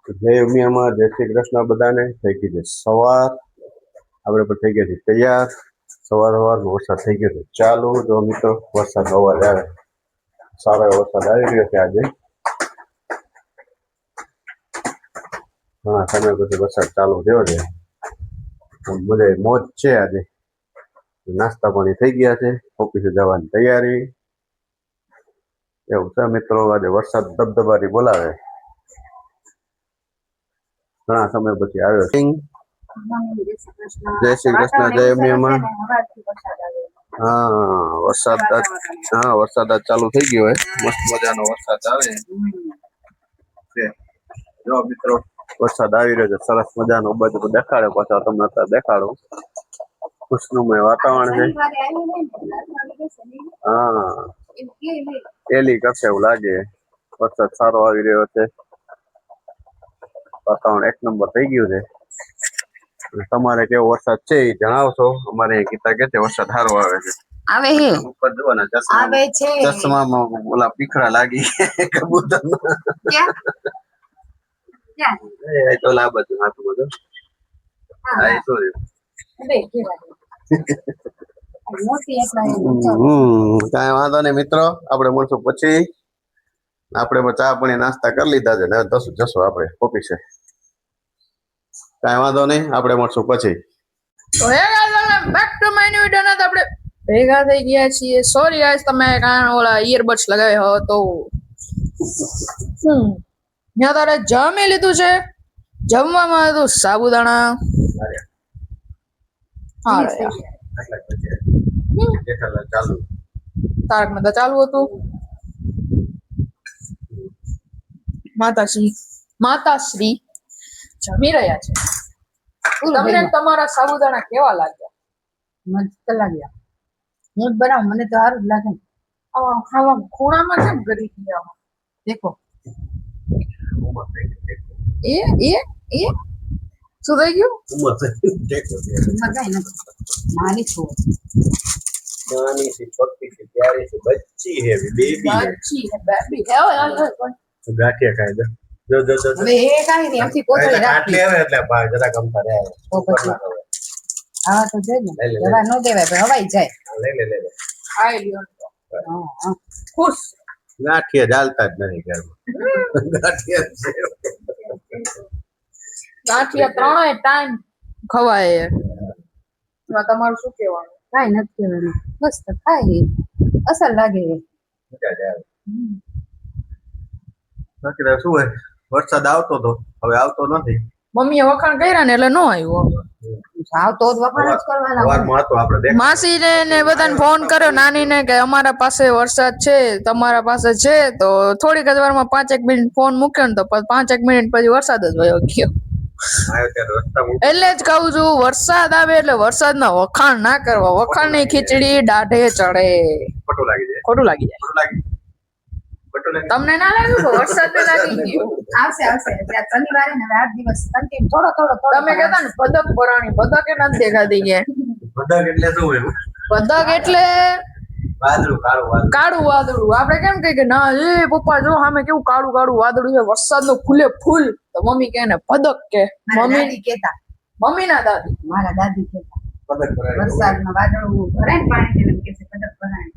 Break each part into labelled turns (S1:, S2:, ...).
S1: જય ઉમિયામાં જય શ્રી કૃષ્ણ બધાને. થઈ ગઈ છે સવાર, આપણે પણ થઈ ગયા છે તૈયાર. સવારમાં વરસાદ થઈ ગયો છે ચાલુ. જો મિત્રો વરસાદ અવાજ આવે, સારો એવો વરસાદ આવી રહ્યો છે આજે. ઘણા સમય પછી વરસાદ ચાલુ થયો છે, બધે મોજ છે આજે. નાસ્તા પાણી થઈ ગયા છે, ઓફિસે જવાની તૈયારી. એવું છે મિત્રો, આજે વરસાદ ધબધબાટી બોલાવે. ઘણા સમય પછી આવ્યો. જય શ્રી કૃષ્ણ જય ઉમિયામાં. હા વરસાદ આજ ચાલુ થઈ ગયો હોય. મસ્ત મજાનો વરસાદ આવે છે. જો મિત્રો વરસાદ આવી રહ્યો છે, સરસ મજાનો. બધું દેખાડે પાછા તમને દેખાડું. ખુશનુમય વાતાવરણ છે. હા એલી કરશે એવું લાગે. વરસાદ સારો આવી રહ્યો છે, વાતાવરણ એક નંબર થઈ ગયું છે. તમારે કેવો વરસાદ છે એ જણાવશો. અમારે ગીતા કે વરસાદ સારો આવે છે.
S2: આવે હે
S1: ઉપર જુઓ ને,
S2: આવે છે.
S1: ચશ્મામાં ઓલા પીખડા લાગી કબૂતર તો લા બધું હાથું બધું. હા એ તો કાંઈ વાંધો નહીં મિત્રો, આપણે મળશું પછી. આપણે ચા પાણી નાસ્તા કરી લીધા છે, જશું આપણે ઓફિસે. કાંઈ વાંધો નહીં, આપણે મળશું પછી.
S2: તો હે guys, back to my new video. ને આપણે ભેગા થઈ ગયા છીએ. સોરી ગાઈસ, તમે ઓલા ઇયરબડ્સ લગાવ્યા હો તો ત્યાં તારે જમી લીધું છે. જમવામાં હતું સાબુદાણા.
S1: ચાલુ
S2: તારક મહેતા ચાલુ હતું. માતાશ્રી જમી રહ્યા છે. તમને તમારા સાબુદાણા કેવા લાગ્યા?
S3: મસ્ત લાગ્યા. હું જ બનાવું, મને તો સારું જ લાગે.
S2: ખાવા ખૂણામાં કેમ કરી ગયા?
S3: દેખો
S2: એ શું થઈ ગયું?
S3: એમાં કઈ નથી. નાની છું.
S1: નાની સી પક્કી સી પ્યારી સી બચ્ચી હે, બેબી હે.
S2: બચ્ચી હે, બેબી હે.
S1: ગાંઠિયા ખાય છે. જો
S3: હવે એ કાંઈ નહીં, આમથી કોથળી રાખી.
S1: આટલી આવે એટલે ભાઈ જરા ગમતા રહે.
S3: તો પછી હા તો છે ને, જવા ન દેવાય, પણ હવાઈ જાય.
S1: લે
S2: ખાઈ લ્યો.
S3: હા
S2: ખુશ.
S1: ગાંઠિયા ચાલતા જ નથી ઘરમાં. ગાંઠિયા
S2: ત્રણેય ટાઈમ ખવાય. એમાં તમારું શું કહેવાનું?
S3: કાંઈ નથી કહેવાનું, મસ્ત ખાય, અસર લાગે.
S1: બાકી શું હોય, વરસાદ આવતો તો હવે આવતો નથી.
S2: મમ્મીએ વખાણ કર્યા ને એટલે નો આવ્યો.
S3: આવતો જ વખાણ જ કરવાના.
S1: સવારમાં હતો આપણે
S2: માસી ને બધાને ફોન કર્યો, નાની ને કે અમારા પાસે વરસાદ છે, તમારા પાસે છે. તો થોડીક જ વારમાં 5 મિનિટ ફોન મૂક્યો ને તો 5 મિનિટ પછી વરસાદ જ વયો ગયો. એટલે જ કહું છું, વરસાદ આવે એટલે વરસાદના વખાણ ના કરવા. વખાણની ખીચડી દાઢે ચડે.
S1: ખોટું લાગી જાય.
S2: ખોટું લાગી જાય. તમને ના લાગ્યું કે વરસાદ લાગી ગયો?
S3: આવશે ત્યાં શનિવારે ને 8 દિવસ કન્ટિન્યુ થોડો
S2: તમે કહેતા ને પદક પરાણી, પદક એ નથી દેખાતી કે.
S1: પદક એટલે શું હોય?
S2: પદક એટલે
S1: વાદળું,
S2: કાળું વાદળું. આપણે કેમ કહીએ કે ના એ પપ્પા જો સામે કેવું કાળું વાદળું છે, વરસાદનું ફૂલે ફૂલ. તો મમ્મી કહે ને પદક કે.
S3: મમ્મી કેતા,
S2: મમ્મી ના દાદી,
S3: મારા દાદી કેતા
S1: પદક ભરાય.
S3: વરસાદમાં વાદળું ભરાય ને પાણી એટલે કે છે પદક ભરાય.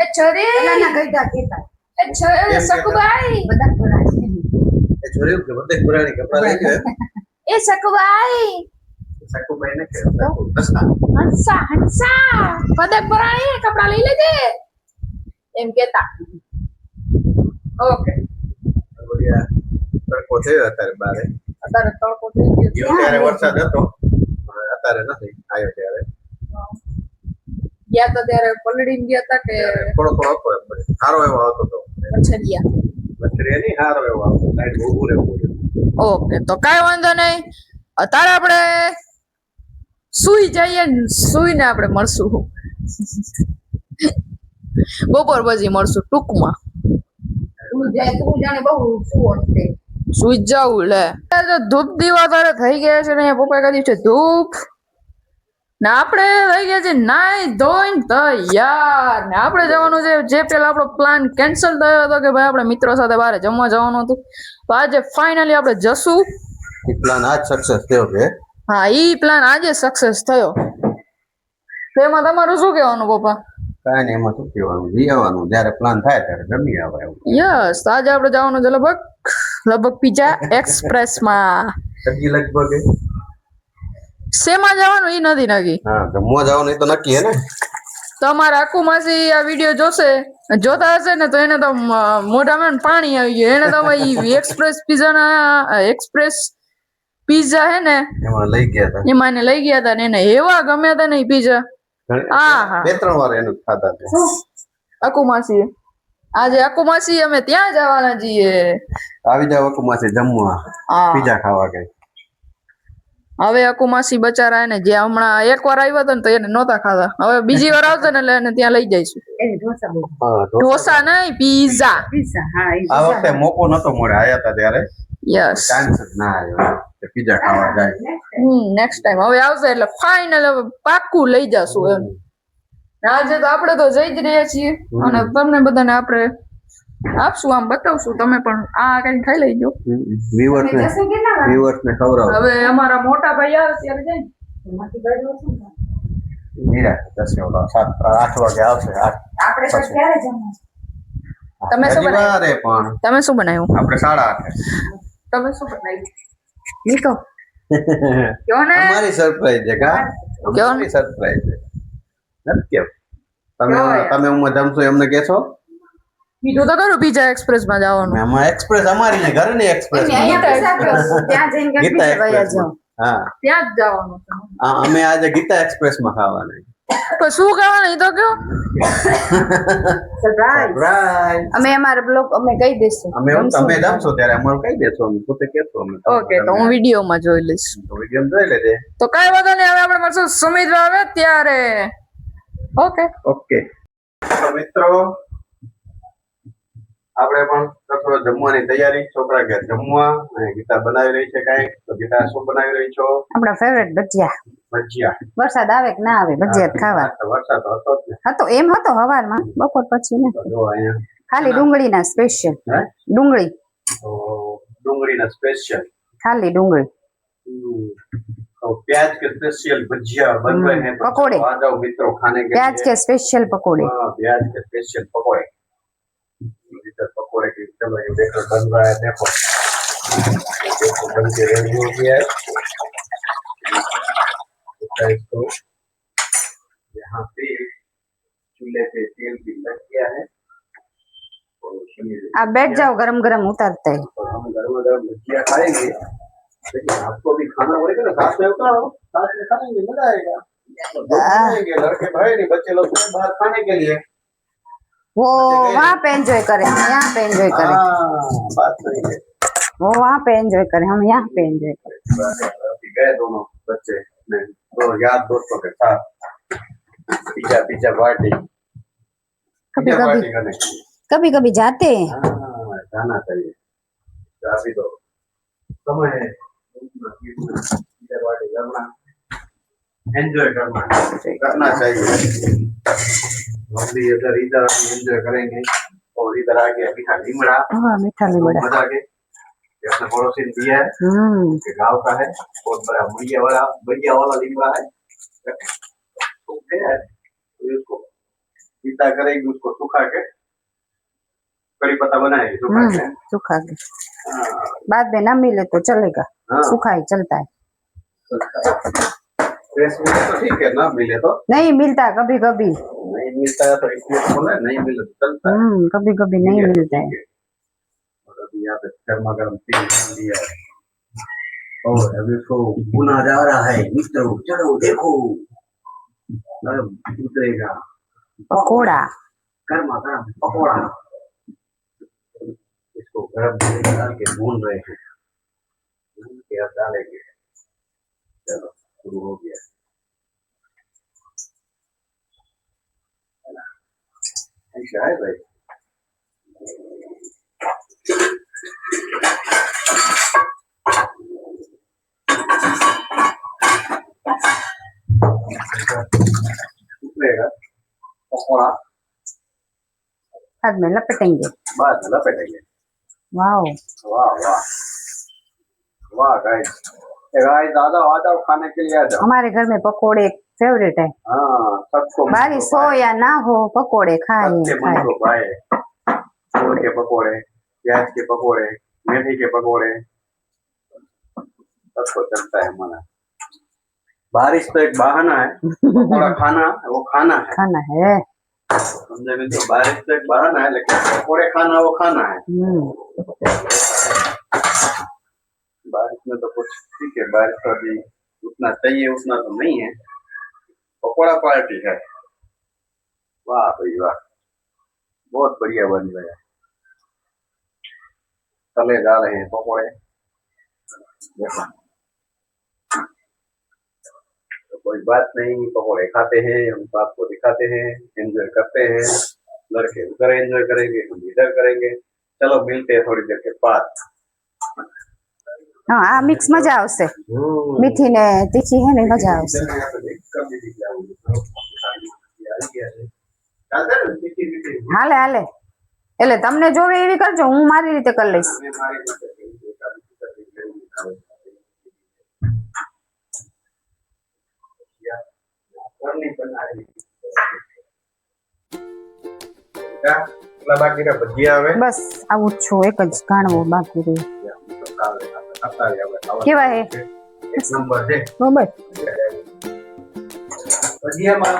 S2: એ છરી
S3: પેલાના ગઈઢા કેતા
S2: એ સકુબાઈ,
S3: પદક ભરાય.
S1: એ જોયું કે પદક ભરાય કપડા લઈ લે.
S2: એ સકુબાઈ,
S1: સકુભાઈ ને કે હસતા
S2: હંસા પદક ભરાય કપડા લઈ લેજે એમ કેતા. ઓકે,
S1: બોલિયા તડકો થયો અત્યારે બારે.
S2: અત્યારે તડકો થઈ ગયો.
S1: ત્યારે વરસાદ હતો, અત્યારે નથી આવ્યો. ત્યારે
S2: ગયા તો ત્યારે પલડીને ગયા તા કે
S1: થોડો હતો, સારો એવો આવતો હતો.
S2: મચ્છરિયા
S1: મચ્છરી એની સારો એવો આવતો, સાઈડ ઊભું રહેવું.
S2: ઓકે, તો કાંઈ વાંધો નહીં. અત્યારે આપણે સુઈ જઈએ ને, સુઈને આપણે મળશું બપોર પછી મળશું ટૂંકમાં.
S3: તું જાણે બહુ શું હશે.
S2: સુઈ જાવું લે. ધૂપ દીવા તારે થઈ ગયા છે ને, પપ્પા કહી છે ધૂપ ને આપણે થઈ ગયા છે નાઈ ધોઈને તૈયાર. ને આપણે જવાનું છે, જે પેલા આપણો પ્લાન કેન્સલ થયો હતો કે ભાઈ આપણે મિત્રો સાથે બહાર જમવા જવાનું હતું. તો આજે ફાઇનલી આપણે જશું.
S1: એ પ્લાન આજ સક્સેસ થયો કે
S2: હા, ઈ પ્લાન આજે સક્સેસ થયો. તો એમાં તમારું શું કહેવાનું પપ્પા?
S1: કાંઈ નહીં, એમાં શું કહેવાનું, જઈ આવવાનું, જ્યારે પ્લાન થાય ત્યારે જમી આવે એવું.
S2: યસ, તો આજે આપણે જવાનું છે લગભગ પિઝા એક્સપ્રેસમાં.
S1: સગી લગભગ
S2: શેમાં જવાનું ઈ નથી નક્કી.
S1: હા, જમવા જવાનું એ તો નક્કી હે ને.
S2: તો અમારા આકુ માસી આ વિડીયો જોશે, જોતા હશે ને તો એને તો મોઢામાં પાણી આવી ગયું. એને તો ભાઈ એક્સપ્રેસ પિઝા હે ને
S1: એમાં લઈ ગયા હતા.
S2: એમાં એને લઈ ગયા હતા ને એને એવા ગમ્યા હતા ને ઈ પિઝા. હા.
S1: 2-3 વાર એનું ખાતા હતા.
S2: આકુ માસી આજે આકુ માસી અમે ત્યાં જવાના છીએ.
S1: આવી જાવ કુમાસી જમવા,
S2: હા.
S1: પીઝા ખાવા ગઈ.
S2: હવે આકુ માસી બચારા એને જે હમણાં એકવાર આવ્યા હતા ને તો એને નહોતા ખાતા. હવે બીજી વાર આવશે ને એટલે એને ત્યાં લઈ જઈશું.
S3: એને ઢોસા બહુ
S1: હા,
S2: ઢોસા નહીં, પિઝા.
S3: પીઝા. હા, એ
S1: આ વખતે મોકો નતો મળે, આયા હતા ત્યારે
S2: યસ.
S1: ચાન્સ જ ના આવ્યો કે પીઝા ખાવા જાય.
S2: નેક્સ્ટ ટાઈમ હવે આવશે એટલે ફાઇનલ હવે પાક્કું લઈ જશું એમ. આજે તો આપણે તો જઈ જ રહ્યા છીએ અને તમને બધાને આપણે આપશું, આમ બતાવશું. તમે પણ આ કઈ ખાઈ લેજો.
S1: વ્યુઅર્સ ને ખવડાવો.
S2: હવે અમારા મોટા ભાઈ આવે ત્યારે જાય.
S1: નિરાશ થશે, ઓલા 7-8 વાગે આવશે.
S3: આપણે તો ક્યારે જમવું?
S2: તમે શું
S1: હજી
S2: બનાવ્યું?
S1: વાર હે પણ
S2: તમે શું બનાવ્યું?
S1: આપણે 8:30.
S2: તમે શું બનાવ્યું? નીકો કયો ને.
S1: અમારી સરપ્રાઈઝ છે કા?
S2: કયો?
S1: અમારી સરપ્રાઈઝ છે. નથી કેમ? તમે
S2: કયો યાર?
S1: તમે ઉમાં જમશો એમને કહેશો?
S2: કીધું તો ખરું પિઝા એક્સપ્રેસ માં જવાનું.
S1: આમાં એક્સપ્રેસ અમારી ને ઘરની એક્સપ્રેસ.
S3: ત્યાં જઈને કે
S1: ગીતા
S3: પીઝા વયા
S1: એક્સપ્રેસ.
S3: જાઓ.
S1: હા,
S2: ત્યાં જ જવાનું છે.
S1: અમે આજે ગીતા એક્સપ્રેસ માં ખાવાના.
S2: તો શું ખાવાનું એ તો કયો.
S3: સરપ્રાઈઝ.
S1: Surprise.
S3: અમે અમારા બ્લોગ અમે કહી દઈશું.
S1: અમે તમે જમશો ત્યારે અમારું કહી દેશો, અમે પોતે કહેશો. અમે
S2: ઓકે, તો હું વિડીયોમાં જોઈ લઈશ.
S1: વિડીયો જોઈ લેજે.
S2: તો કાંઈ વાંધો નહીં, હવે આપણે મળશું સુમિત આવે ત્યારે. ઓકે.
S1: ઓકે તો મિત્રો, આપણે પણ કચરો જમવાની તૈયારી. છોકરા ઘેર જમવા અને ગીતા બનાવી રહી છે કાંઈ. તો ગીતા શું બનાવી રહી છો?
S3: આપણા ફેવરેટ ભજીયા.
S1: ભજીયા.
S3: વરસાદ આવે કે ના આવે ભજીયા જ ખાવા.
S1: તો વરસાદ હતો જ ને.
S3: હતો એમ હતો હવારમાં, બપોર પછી ને
S1: તો જો અહીંયા
S3: ખાલી ડુંગળીના સ્પેશિયલ.
S1: હે?
S3: ડુંગળી
S1: તો ડુંગળીના સ્પેશિયલ
S3: ખાલી ડુંગળી.
S1: तो प्याज के स्पेशल भजिया बन रहे हैं, तो
S3: पकोड़े।
S1: आ जाओ मित्रों खाने के
S3: प्याज
S1: लिए।
S3: के स्पेशल पकोड़े।
S1: हाँ, प्याज के स्पेशल पकोड़े। इधर पकोड़े की चलो ये देखो बन रहा है, देखो देखो बन के रेडी हो गया है। इसको यहाँ पे चूल्हे पे तेल भी लग गया है और
S3: आप बैठ जाओ, गरम गरम उतारते हैं।
S1: और हम गरम गरम भजिया खाएंगे। लेकिन आपको भी खाना पड़ेगा ना, साथ में उतारो, साथ में खाएंगे, मजा आएगा। तो दो खाएंगे, लड़के भाई नहीं, बच्चे लोग बाहर खाने के लिए।
S3: वो वहाँ पे एंजॉय करें, हम यहाँ पे एंजॉय करें।
S1: हाँ, बात सही है।
S3: वो वहाँ पे एंजॉय करें, हम यहाँ पे एंजॉय करें।
S1: अभी गए दोनों बच्चे अपने दो यार दोस्तों के साथ पिज्जा पिज्जा पार्टी
S3: कभी
S1: पिज्जा
S3: कभी
S1: पार्टी करने के लिए।
S3: कभी कभी जाते हैं।
S1: हाँ, जाना चाहिए। अभी तो समय है पिज्जा पार्टी करना, एंजॉय करना चाहिए। हम भी इधर एंजॉय करेंगे और इधर आके मीठा लीमड़ा
S3: हाँ, मीठा लीमड़ा।
S1: मजा के अपने पड़ोसी ने दिया है के गांव का है, बहुत बड़ा बढ़िया वाला लीमड़ा है। तो है तो उसको गीता करेंगे, उसको सुखा के कड़ी पत्ता बनाएंगे सुखा के।
S3: सूखा के
S1: हाँ,
S3: बाद में ना मिले तो चलेगा।
S1: हाँ।
S3: सूखा ही चलता है।
S1: फ्रेश मिले तो ठीक है, ना मिले तो
S3: नहीं मिलता कभी कभी।
S1: नहीं मिलता है तो इसलिए बोला, नहीं मिले तो चलता है।
S3: कभी कभी नहीं मिलता है।
S1: ठीक और अभी यहाँ पे गर्मा गर्म तेल डाल दिया है और अभी उसको भुना जा रहा है। मित्रों चलो देखो, गर्म उतरेगा
S3: पकोड़ा।
S1: गर्मा गर्म पकौड़ा। इसको गर्म तेल डाल के भून रहे हैं, भून के अब डालेंगे। चलो शुरू हो गया। ऐसा है भाई। उतरेगा पकौड़ा,
S3: बाद में लपेटेंगे।
S1: बाद में लपेटेंगे।
S3: वाओ
S1: वाह वाह वाह गाइस, गाइस आ जाओ खाने के लिए आ जाओ।
S3: हमारे घर में पकोड़े फेवरेट है
S1: हाँ सबको
S3: बारिश हो या ना हो पकोड़े खाए
S1: सबके मन को भाए। फूल के पकोड़े, प्याज के पकोड़े, मेथी के पकोड़े, सबको चलता है मना। बारिश तो एक बहाना है, पकोड़ा खाना वो खाना है।
S3: खाना है
S1: समझे नहीं? तो बारिश तो एक बहाना है, लेकिन पकोड़े खाना वो खाना है। बारिश में तो कुछ ठीक है, बारिश तो अभी उतना चाहिए उतना तो नहीं है। पकोड़ा पार्टी है। वाह भाई वाह, बहुत बढ़िया बन गया। तले जा रहे हैं पकोड़े, देखो तो कोई बात नहीं, पकोड़े खाते हैं, हम तो आपको दिखाते हैं, एंजॉय करते हैं। लड़के उधर एंजॉय करेंगे, हम इधर करेंगे। चलो मिलते हैं थोड़ी देर के बाद।
S3: हाँ आ मिक्स मजा आवશે मीठी ने तीखी है ने मजा आवશે હાલે હાલે એટલે તમને જોવે એવી કરજો હું મારી રીતે કરી લઈશ
S1: બાકી ભજીયા આવે
S3: બસ આવું જ છું એક જ ગાણવું બાકી રહ્યું કેવા હે
S1: એક નંબર છે
S3: બરાબર
S1: ભજીયામાં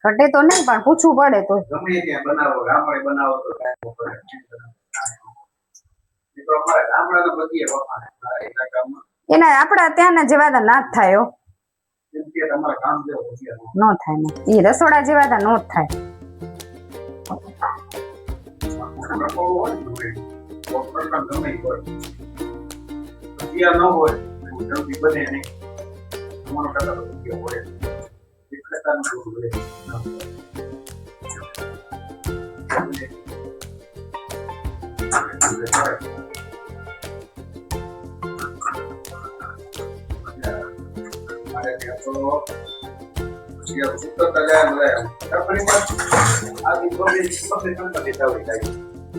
S3: ઘટે તો નહીં પણ પૂછવું પડે તો
S1: ગમે ત્યાં બનાવો, ગામડે બનાવો તો કાંઈ પડે. મિત્રો અમારા ગામડાના ભજીયા વખાણે મારા ઇલાકામાં,
S3: એના આપણા ત્યાંના જેવા ના જ થાય હો
S1: જેમ કે તમારા ગામ જેવો ભજીયા
S3: ન થાય ને એ રસોડા જેવા નો જ થાય
S1: રખોડું હોય ને તો પ્રકાર ગમે ઈ હોય. ભજીયા ન હોય તો જલ્દી બને નહીં. તમારો કાકા તો ભજીયા હોય એક પ્રકારનું દૂધ હોય.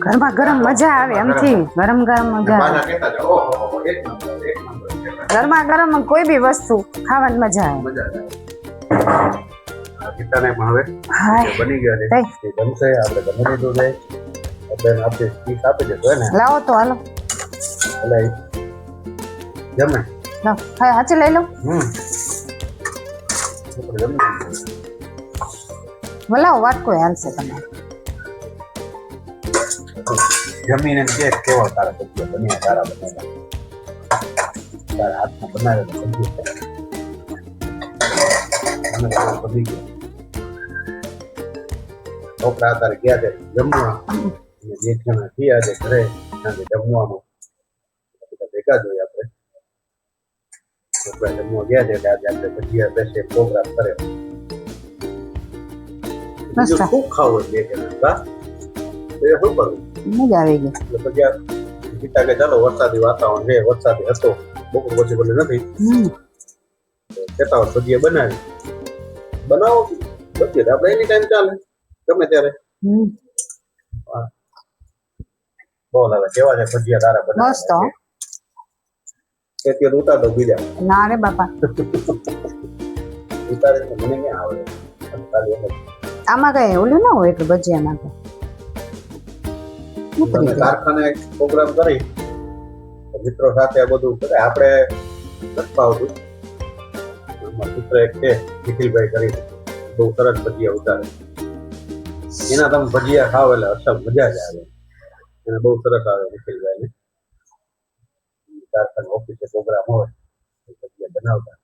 S3: ઘરમાં ગરમ મજા આવે એમથી ગરમ ગરમ મજા આવે ગરમા ગરમ કોઈ બી વસ્તુ ખાવાની મજા આવે
S1: ગીતાને પણ હવે બની ગયા છે, એ જમશે, આપણે જમી લીધું છે. બેન આપણી સ્પીચ આપી દેતો ને,
S3: લાવો તો હાલો
S1: એટલે જમે
S3: લાવ હા હાચે લઈ લો વલાવો વાટકો હાલશે તમારે
S1: જમીને કે કેવો તારા ભજીયા બન્યા, તારા બનેલા, તારા હાથમાં બનાવેલા ભજીયા બની ગયા. છોકરા તારે ગયા છે જમવા, અને બે જણા થયા છે ઘરે જમવાનું, ભેગા જોઈએ આપણે. છોકરા જમવા ગયા છે એટલે આજે આપણે ભજીયા બેસે પ્રોગ્રામ કરે. બીજું શું ખાવું બે જણા, તો એ શું કરવું?
S3: મજા આવી ગઈ
S1: એટલે પછી ગીતા કે ચાલો વરસાદી વાતાવરણ છે, વરસાદી હતો, બપોર પછી બોલે નથી, કેતા ભજીયા બનાવી બનાવો ભજીયા આપણે એની ટાઈમ ચાલે ગમે ત્યારે. બોલ હવે કેવા છે ભજીયા તારા
S3: મસ્ત હો.
S1: બનાવે? ખેતીઓ ઉતાર દો બીજા
S3: ના રે બાપા
S1: ઉતારે તો મને ક્યાં આવડે, ખાલી એમ જ.
S3: આમાં કઈ ઓલું ના હોય એટલું ભજીયામાં તો
S1: તમે કારખાને પ્રોગ્રામ કરી મિત્રો સાથે આ બધું કરે, આપણે નથી ફાવતું. અમારા મિત્ર એક છે નિખિલભાઈ કરી, બહુ સરસ ભજીયા ઉતારે, એના તમે ભજીયા ખાવ એટલે અસલ મજા જ આવે. એને બહુ સરસ આવે નિખિલભાઈ ને. કારખાને ઓફિસે પ્રોગ્રામ હોય ભજીયા બનાવતા,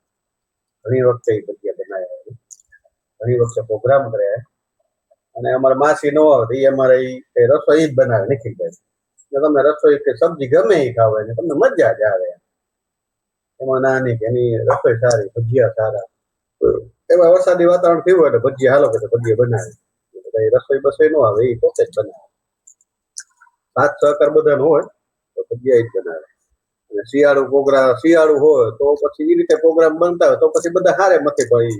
S1: ઘણી વખતે એ ભજીયા બનાવ્યા, ઘણી વખતે પ્રોગ્રામ કર્યા. અને અમારા માસી ન આવે એ અમારે રસોઈ જ બનાવે નિખિલભાઈ. તમે રસોઈ કે સબ્જી ગમે એ ખાવ ને તમને મજા જ આવે. એમાં નાની કે એની રસોઈ સારી, ભજીયા સારા. એમાં વરસાદી વાતાવરણ થયું હોય એટલે ભજીયા હાલો કે ભજીયા બનાવે. રસોઈ બસોઈ ન આવે, એ પોતે જ બનાવે. સાથ સહકાર બધાનો હોય તો ભજીયા જ બનાવે. અને શિયાળું હોય તો પછી એ રીતે પ્રોગ્રામ બનતા હોય તો પછી બધા હારે મથી ભાઈ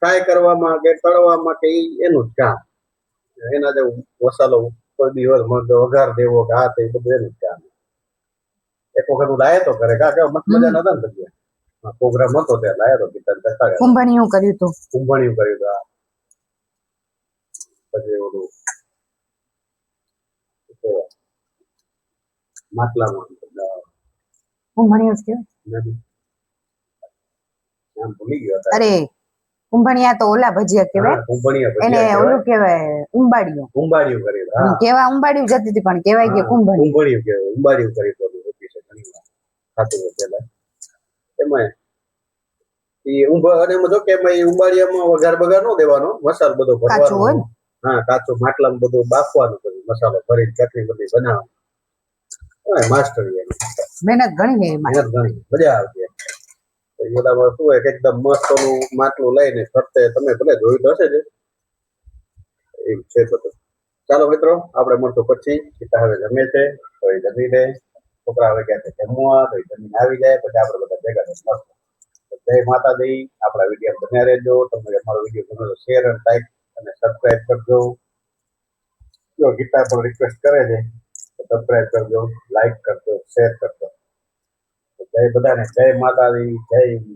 S1: ફ્રાય કરવામાં કે તળવામાં કે એનું જ કામ. એના જેવું મસાલો કોઈ દિવસ મને વઘાર દેવો કે આ તે બધું એનું જ કામ. એક વખત હું લાયો તો ઘરે કા કેવો મસ્ત મજા નતા ને ભજીયા પ્રોગ્રામ હતો ત્યારે લાયો તો પિત્તર દેખાડ્યા
S3: કુંભણિયું કર્યું તું
S1: કુંભણિયું કર્યું હતું આ. પછી ઓલું શું કહેવાય? માટલામાં
S3: કુંભણિયું જ કહેવાય.
S1: નથી નામ ભૂલી ગયો હતા.
S3: અરે કુંભણિયા તો ઓલા ભજીયા કહેવાય.
S1: હા, કુંભણિયા
S3: એને
S1: ભજીયા
S3: ઓલું કહેવાય ઉંબાડિયું.
S1: ઉંબાડિયું કર્યું હતું. હા
S3: કેવા ઉંબાડિયું જતી હતી પણ કહેવાય કે કુંભણિયું.
S1: કુંભણિયું કહેવાય ઉંબાડિયું કર્યું હતું ઓફિસે ઘણી વાર ખાતું હોય પેલા એમાં અને એમાં જો કે એમાં એ ઉંબાડિયામાં વઘાર બગાર ન દેવાનો મસાલો બધો
S3: કાચું હોય
S1: ભરવાનો. હા કાચું માટલામાં બધું બાફવાનું પછી મસાલો ભરી ચટણી બધી બનાવવાની માસ્ટરી એની
S3: મહેનત ઘણી છે એમાં.
S1: મહેનત ઘણી મજા આવતી તો એ બધામાં શું હોય કે એકદમ મસ્ત ઓલું માટલું લઈને ફરતે તમે ભલે જોયું તો હશે જ એવું છે બધું. ચાલો મિત્રો આપણે મળશું પછી સીતા હવે જમે છે તો એ જમી લે છોકરા હવે ક્યાં છે જમવા તો એ જમીને આવી જાય પછી આપણે બધા ભેગા થઈને મળશું. જય માતાજી. આપણા વિડીયો બન્યા રહેજો. તમને અમારો વિડીયો ગમે તો શેર અને લાઈક અને સબસ્ક્રાઇબ કરજો. જો ગીતા પણ રિક્વેસ્ટ કરે છે તો સબસ્ક્રાઇબ કરજો, લાઈક કરજો, શેર કરજો. જય બધાને જય માતાજી જય